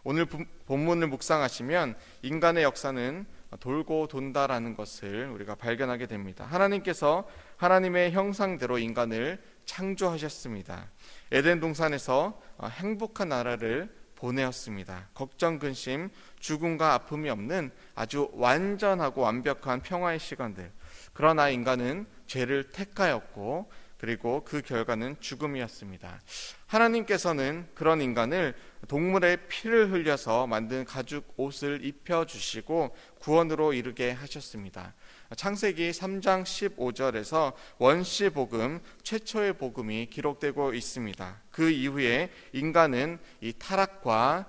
오늘 본문을 묵상하시면 인간의 역사는 돌고 돈다라는 것을 우리가 발견하게 됩니다. 하나님께서 하나님의 형상대로 인간을 창조하셨습니다. 에덴 동산에서 행복한 나라를 보내었습니다. 걱정, 근심, 죽음과 아픔이 없는 아주 완전하고 완벽한 평화의 시간들. 그러나 인간은 죄를 택하였고 그리고 그 결과는 죽음이었습니다. 하나님께서는 그런 인간을 동물의 피를 흘려서 만든 가죽 옷을 입혀주시고 구원으로 이르게 하셨습니다. 창세기 3장 15절에서 원시복음, 최초의 복음이 기록되고 있습니다. 그 이후에 인간은 이 타락과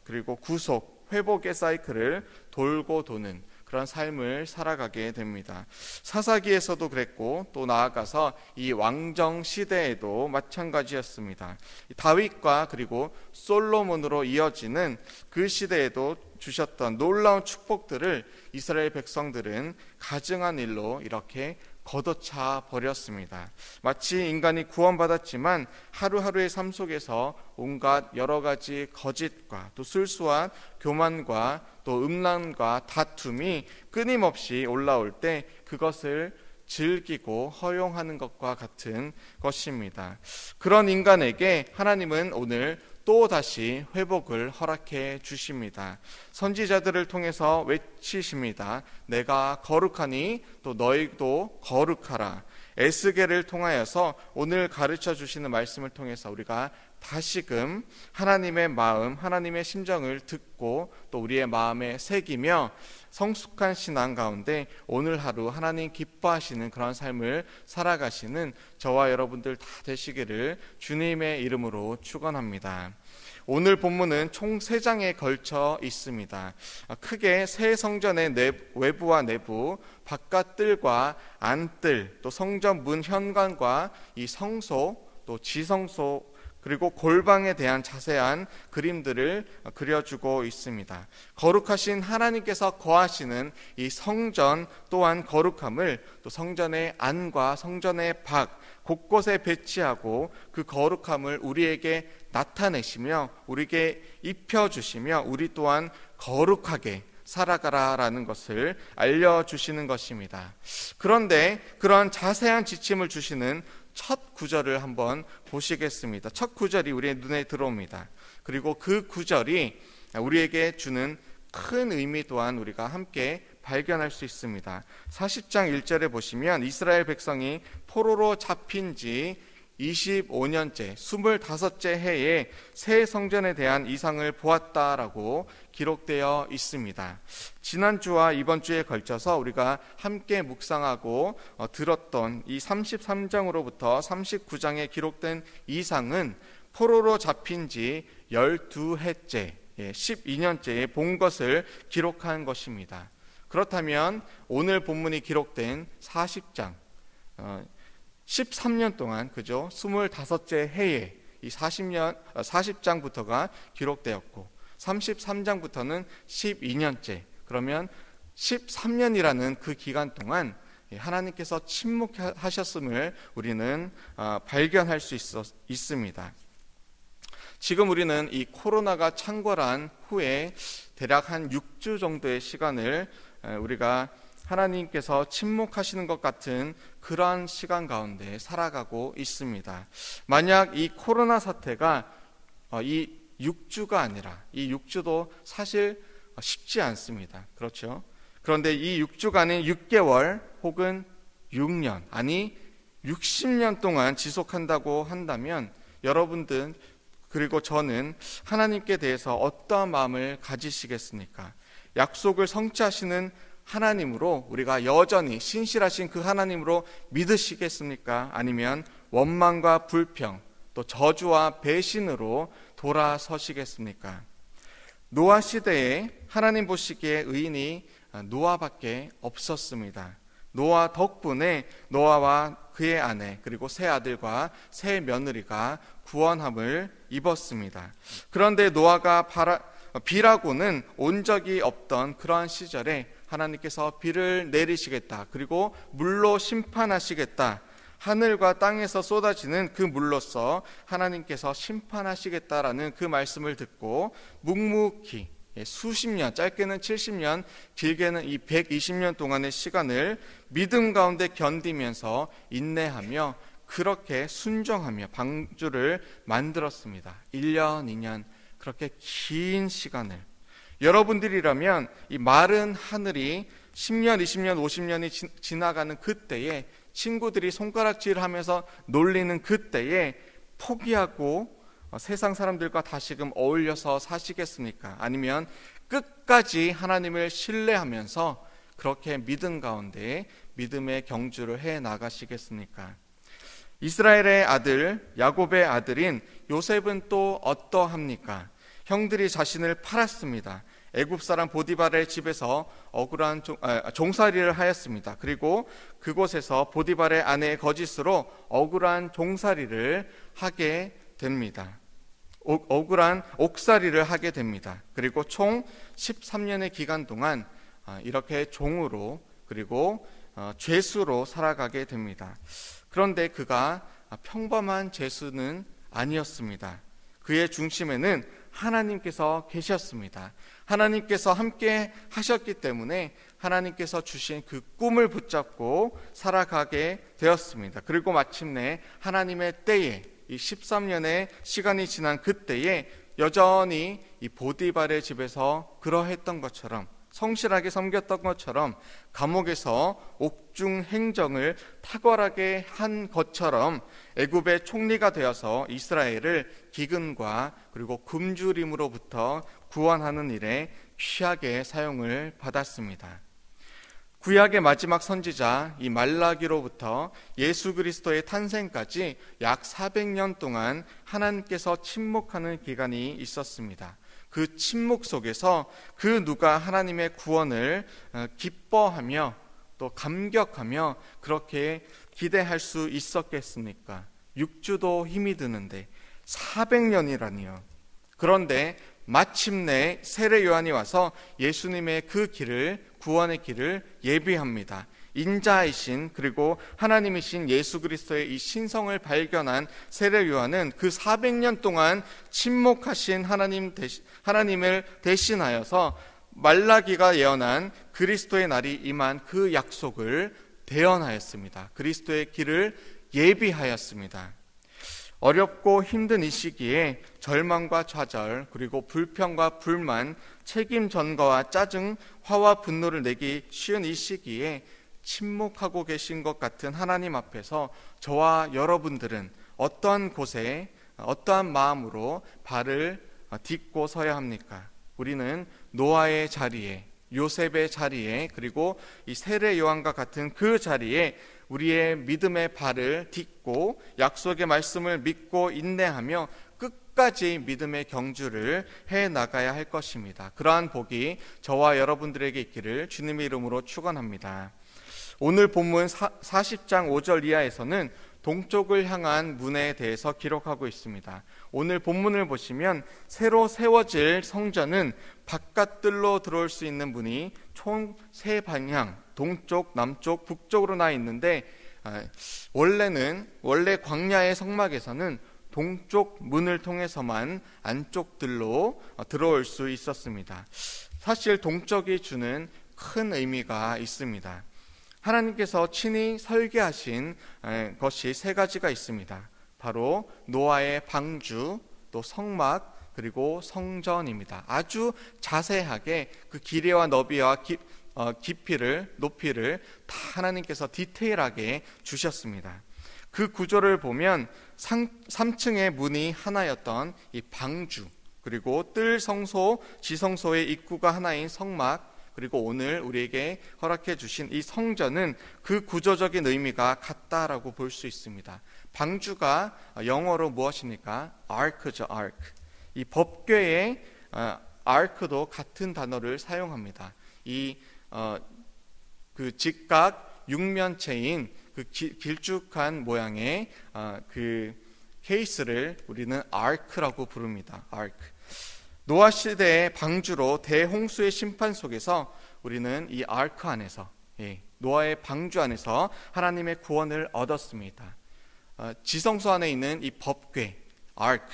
그리고 구속, 회복의 사이클을 돌고 도는 그런 삶을 살아가게 됩니다. 사사기에서도 그랬고 또 나아가서 이 왕정 시대에도 마찬가지였습니다. 다윗과 그리고 솔로몬으로 이어지는 그 시대에도 주셨던 놀라운 축복들을 이스라엘 백성들은 가증한 일로 이렇게 걷어차 버렸습니다. 마치 인간이 구원받았지만 하루하루의 삶 속에서 온갖 여러 가지 거짓과 또 술수와 교만과 또 음란과 다툼이 끊임없이 올라올 때 그것을 즐기고 허용하는 것과 같은 것입니다. 그런 인간에게 하나님은 오늘 또 다시 회복을 허락해 주십니다. 선지자들을 통해서 외치십니다. 내가 거룩하니 또 너희도 거룩하라. 에스겔을 통하여서 오늘 가르쳐 주시는 말씀을 통해서 우리가 다시금 하나님의 마음, 하나님의 심정을 듣고 또 우리의 마음에 새기며 성숙한 신앙 가운데 오늘 하루 하나님 기뻐하시는 그런 삶을 살아가시는 저와 여러분들 다 되시기를 주님의 이름으로 축원합니다. 오늘 본문은 총 3장에 걸쳐 있습니다. 크게 새 성전의 외부와 내부, 바깥뜰과 안뜰, 또 성전 문 현관과 이 성소, 또 지성소, 그리고 골방에 대한 자세한 그림들을 그려주고 있습니다. 거룩하신 하나님께서 거하시는 이 성전 또한 거룩함을 또 성전의 안과 성전의 밖 곳곳에 배치하고 그 거룩함을 우리에게 나타내시며 우리에게 입혀주시며 우리 또한 거룩하게 살아가라라는 것을 알려주시는 것입니다. 그런데 그런 자세한 지침을 주시는 첫 구절을 한번 보시겠습니다. 첫 구절이 우리의 눈에 들어옵니다. 그리고 그 구절이 우리에게 주는 큰 의미 또한 우리가 함께 발견할 수 있습니다. 40장 1절에 보시면 이스라엘 백성이 포로로 잡힌 지 25년째 25째 해에 새 성전에 대한 이상을 보았다라고 기록되어 있습니다. 지난주와 이번 주에 걸쳐서 우리가 함께 묵상하고 들었던 이 33장으로부터 39장에 기록된 이상은 포로로 잡힌 지 12해째 12년째에 본 것을 기록한 것입니다. 그렇다면 오늘 본문이 기록된 40장 13년 동안 그죠? 25째 해에 이 40장부터가 기록되었고 33장부터는 12년째 그러면 13년이라는 그 기간 동안 하나님께서 침묵하셨음을 우리는 발견할 수 있습니다. 지금 우리는 이 코로나가 창궐한 후에 대략 한 6주 정도의 시간을 우리가 하나님께서 침묵하시는 것 같은 그러한 시간 가운데 살아가고 있습니다. 만약 이 코로나 사태가 이 6주가 아니라 이 6주도 사실 쉽지 않습니다. 그렇죠? 그런데 이 6주가 아닌 6개월 혹은 6년 아니 60년 동안 지속한다고 한다면 여러분들 그리고 저는 하나님께 대해서 어떠한 마음을 가지시겠습니까? 약속을 성취하시는 하나님으로 우리가 여전히 신실하신 그 하나님으로 믿으시겠습니까? 아니면 원망과 불평 또 저주와 배신으로 돌아서시겠습니까? 노아 시대에 하나님 보시기에 의인이 노아밖에 없었습니다. 노아 덕분에 노아와 그의 아내 그리고 세 아들과 세 며느리가 구원함을 입었습니다. 그런데 노아가 비라고는 온 적이 없던 그러한 시절에 하나님께서 비를 내리시겠다 그리고 물로 심판하시겠다 하늘과 땅에서 쏟아지는 그 물로써 하나님께서 심판하시겠다라는 그 말씀을 듣고 묵묵히 수십 년, 짧게는 70년, 길게는 이 120년 동안의 시간을 믿음 가운데 견디면서 인내하며 그렇게 순종하며 방주를 만들었습니다. 1년, 2년 그렇게 긴 시간을. 여러분들이라면 이 마른 하늘이 10년, 20년, 50년이 지나가는 그때에 친구들이 손가락질하면서 놀리는 그때에 포기하고 세상 사람들과 다시금 어울려서 사시겠습니까? 아니면 끝까지 하나님을 신뢰하면서 그렇게 믿음 가운데 믿음의 경주를 해 나가시겠습니까? 이스라엘의 아들 야곱의 아들인 요셉은 또 어떠합니까? 형들이 자신을 팔았습니다. 애굽 사람 보디발의 집에서 억울한 종살이를 하였습니다. 그리고 그곳에서 보디발의 아내의 거짓으로 억울한 종살이를 하게 됩니다. 억울한 옥살이를 하게 됩니다. 그리고 총 13년의 기간 동안 이렇게 종으로 그리고 죄수로 살아가게 됩니다. 그런데 그가 평범한 죄수는 아니었습니다. 그의 중심에는 하나님께서 계셨습니다. 하나님께서 함께 하셨기 때문에 하나님께서 주신 그 꿈을 붙잡고 살아가게 되었습니다. 그리고 마침내 하나님의 때에 이 13년의 시간이 지난 그때에 여전히 이 보디발의 집에서 그러했던 것처럼 성실하게 섬겼던 것처럼 감옥에서 옥중 행정을 탁월하게 한 것처럼 애굽의 총리가 되어서 이스라엘을 기근과 그리고 굶주림으로부터 구원하는 일에 귀하게 사용을 받았습니다. 구약의 마지막 선지자 이 말라기로부터 예수 그리스도의 탄생까지 약 400년 동안 하나님께서 침묵하는 기간이 있었습니다. 그 침묵 속에서 그 누가 하나님의 구원을 기뻐하며 또 감격하며 그렇게 기대할 수 있었겠습니까? 6주도 힘이 드는데 400년이라니요. 그런데 마침내 세례 요한이 와서 예수님의 그 길을, 구원의 길을 예비합니다. 인자이신 그리고 하나님이신 예수 그리스도의 이 신성을 발견한 세례 요한은 그 400년 동안 침묵하신 하나님을 대신하여서 말라기가 예언한 그리스도의 날이 임한 그 약속을 대언하였습니다. 그리스도의 길을 예비하였습니다. 어렵고 힘든 이 시기에 절망과 좌절 그리고 불평과 불만, 책임 전가와 짜증, 화와 분노를 내기 쉬운 이 시기에 침묵하고 계신 것 같은 하나님 앞에서 저와 여러분들은 어떠한 곳에 어떠한 마음으로 발을 딛고 서야 합니까? 우리는 노아의 자리에, 요셉의 자리에, 그리고 이 세례 요한과 같은 그 자리에 우리의 믿음의 발을 딛고 약속의 말씀을 믿고 인내하며 끝까지 믿음의 경주를 해 나가야 할 것입니다. 그러한 복이 저와 여러분들에게 있기를 주님의 이름으로 축원합니다. 오늘 본문 40장 5절 이하에서는 동쪽을 향한 문에 대해서 기록하고 있습니다. 오늘 본문을 보시면 새로 세워질 성전은 바깥들로 들어올 수 있는 문이 총 3방향, 동쪽, 남쪽, 북쪽으로 나 있는데 원래 광야의 성막에서는 동쪽 문을 통해서만 안쪽들로 들어올 수 있었습니다. 사실 동쪽이 주는 큰 의미가 있습니다. 하나님께서 친히 설계하신 것이 3가지가 있습니다. 바로 노아의 방주, 또 성막, 그리고 성전입니다. 아주 자세하게 그 길이와 너비와 깊이를, 높이를 다 하나님께서 디테일하게 주셨습니다. 그 구조를 보면 3층의 문이 하나였던 이 방주, 그리고 뜰 성소, 지성소의 입구가 하나인 성막, 그리고 오늘 우리에게 허락해 주신 이 성전은 그 구조적인 의미가 같다라고 볼 수 있습니다. 방주가 영어로 무엇입니까? ark죠, ark. 이 법궤의 ark도 같은 단어를 사용합니다. 그 직각 육면체인 그 길쭉한 모양의 그 케이스를 우리는 ark라고 부릅니다. ark. 노아 시대의 방주로 대홍수의 심판 속에서 우리는 이 아크 안에서 노아의 방주 안에서 하나님의 구원을 얻었습니다. 지성소 안에 있는 이 법궤, 아크,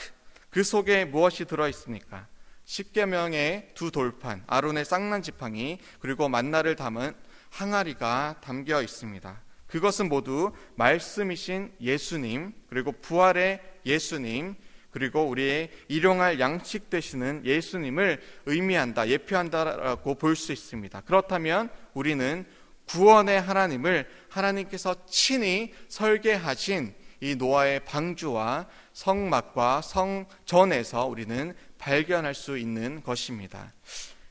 그 속에 무엇이 들어있습니까? 10계명의 두 돌판, 아론의 쌍난 지팡이, 그리고 만나를 담은 항아리가 담겨 있습니다. 그것은 모두 말씀이신 예수님, 그리고 부활의 예수님, 그리고 우리의 일용할 양식 되시는 예수님을 의미한다, 예표한다라고 볼 수 있습니다. 그렇다면 우리는 구원의 하나님을 하나님께서 친히 설계하신 이 노아의 방주와 성막과 성전에서 우리는 발견할 수 있는 것입니다.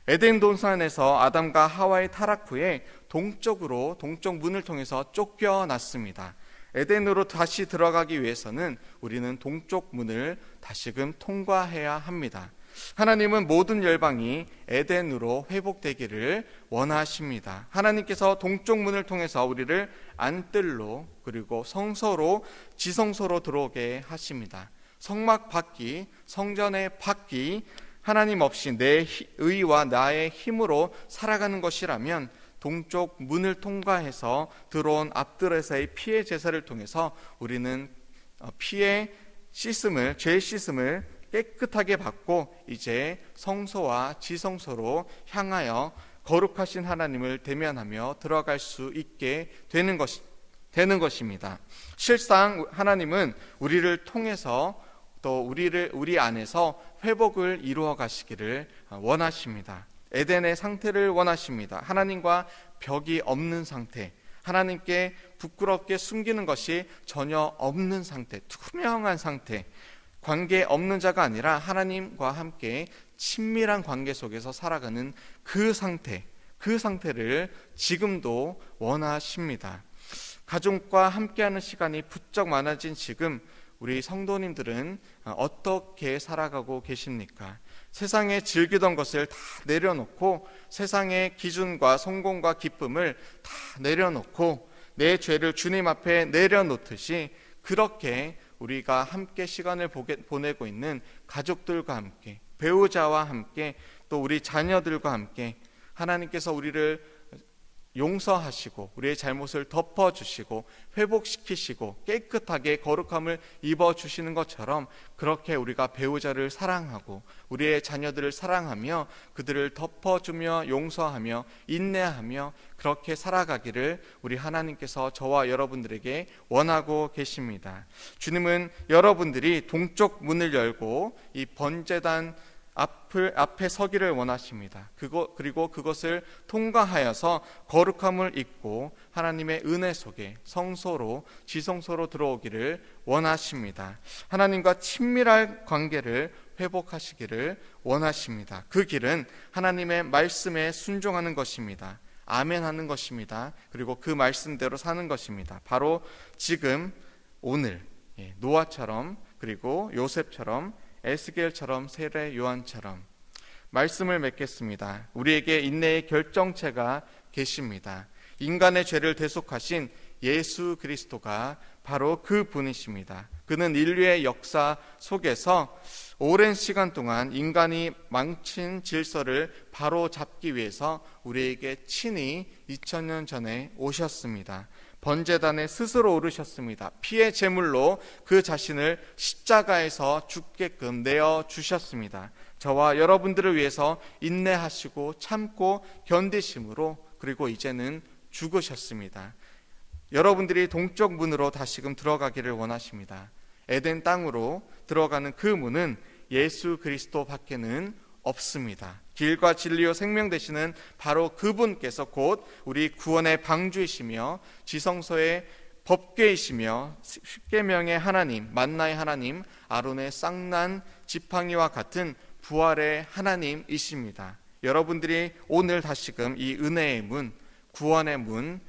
에덴 동산에서 아담과 하와의 타락 후에 동쪽으로 동쪽 문을 통해서 쫓겨났습니다. 에덴으로 다시 들어가기 위해서는 우리는 동쪽 문을 다시금 통과해야 합니다. 하나님은 모든 열방이 에덴으로 회복되기를 원하십니다. 하나님께서 동쪽 문을 통해서 우리를 안뜰로, 그리고 성소로, 지성소로 들어오게 하십니다. 성막 밖이, 성전의 밖이 하나님 없이 내 의와 나의 힘으로 살아가는 것이라면 동쪽 문을 통과해서 들어온 앞들에서의 피의 제사를 통해서 우리는 피의 씻음을, 죄의 씻음을 깨끗하게 받고 이제 성소와 지성소로 향하여 거룩하신 하나님을 대면하며 들어갈 수 있게 되는 것입니다. 실상 하나님은 우리를 통해서 또 우리 안에서 회복을 이루어 가시기를 원하십니다. 에덴의 상태를 원하십니다. 하나님과 벽이 없는 상태, 하나님께 부끄럽게 숨기는 것이 전혀 없는 상태, 투명한 상태, 관계 없는 자가 아니라 하나님과 함께 친밀한 관계 속에서 살아가는 그 상태를 지금도 원하십니다. 가족과 함께하는 시간이 부쩍 많아진 지금 우리 성도님들은 어떻게 살아가고 계십니까? 세상에 즐기던 것을 다 내려놓고 세상의 기준과 성공과 기쁨을 다 내려놓고 내 죄를 주님 앞에 내려놓듯이 그렇게 우리가 함께 시간을 보내고 있는 가족들과 함께, 배우자와 함께, 또 우리 자녀들과 함께 하나님께서 우리를 용서하시고 우리의 잘못을 덮어주시고 회복시키시고 깨끗하게 거룩함을 입어주시는 것처럼 그렇게 우리가 배우자를 사랑하고 우리의 자녀들을 사랑하며 그들을 덮어주며 용서하며 인내하며 그렇게 살아가기를 우리 하나님께서 저와 여러분들에게 원하고 계십니다. 주님은 여러분들이 동쪽 문을 열고 이 번제단 앞에 서기를 원하십니다. 그리고 그것을 통과하여서 거룩함을 입고 하나님의 은혜 속에 성소로, 지성소로 들어오기를 원하십니다. 하나님과 친밀한 관계를 회복하시기를 원하십니다. 그 길은 하나님의 말씀에 순종하는 것입니다. 아멘하는 것입니다. 그리고 그 말씀대로 사는 것입니다. 바로 지금 오늘 노아처럼, 그리고 요셉처럼, 에스겔처럼, 세례 요한처럼 말씀을 맺겠습니다. 우리에게 인내의 결정체가 계십니다. 인간의 죄를 대속하신 예수 그리스도가 바로 그 분이십니다. 그는 인류의 역사 속에서 오랜 시간 동안 인간이 망친 질서를 바로 잡기 위해서 우리에게 친히 2000년 전에 오셨습니다. 번제단에 스스로 오르셨습니다. 피의 제물로 그 자신을 십자가에서 죽게끔 내어주셨습니다. 저와 여러분들을 위해서 인내하시고 참고 견디심으로 그리고 이제는 죽으셨습니다. 여러분들이 동쪽 문으로 다시금 들어가기를 원하십니다. 에덴 땅으로 들어가는 그 문은 예수 그리스도 밖에는 없습니다. 길과 진리요 생명 되시는 바로 그분께서 곧 우리 구원의 방주이시며 지성소의 법궤이시며 십계명의 하나님, 만나의 하나님, 아론의 쌍난 지팡이와 같은 부활의 하나님이십니다. 여러분들이 오늘 다시금 이 은혜의 문, 구원의 문,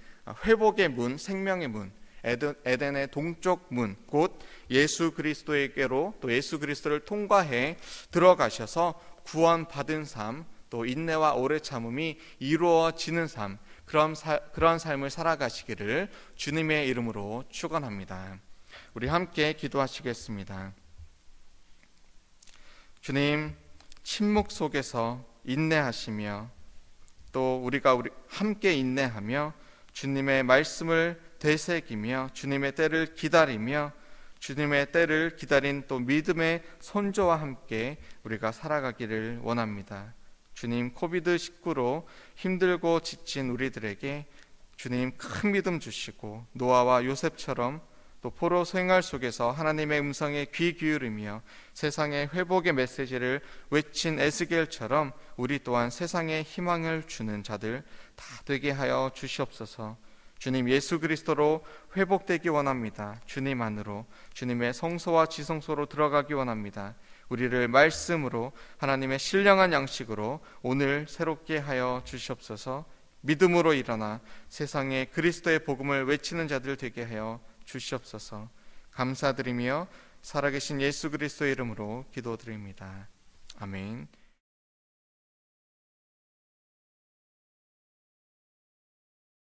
회복의 문, 생명의 문, 에덴의 동쪽 문, 곧 예수 그리스도에게로 또 예수 그리스도를 통과해 들어가셔서 구원받은 삶, 또 인내와 오래 참음이 이루어지는 삶, 그런 삶을 살아가시기를 주님의 이름으로 축원합니다. 우리 함께 기도하시겠습니다. 주님, 침묵 속에서 인내하시며 또 우리가 함께 인내하며 주님의 말씀을 되새기며 주님의 때를 기다리며 주님의 때를 기다린 또 믿음의 손조와 함께 우리가 살아가기를 원합니다. 주님, 코비드19로 힘들고 지친 우리들에게 주님 큰 믿음 주시고 노아와 요셉처럼 또 포로 생활 속에서 하나님의 음성에 귀 기울이며 세상의 회복의 메시지를 외친 에스겔처럼 우리 또한 세상에 희망을 주는 자들 다 되게 하여 주시옵소서. 주님, 예수 그리스도로 회복되기 원합니다. 주님 안으로, 주님의 성소와 지성소로 들어가기 원합니다. 우리를 말씀으로 하나님의 신령한 양식으로 오늘 새롭게 하여 주시옵소서. 믿음으로 일어나 세상에 그리스도의 복음을 외치는 자들 되게 하여 주시옵소서. 감사드리며 살아계신 예수 그리스도의 이름으로 기도드립니다. 아멘.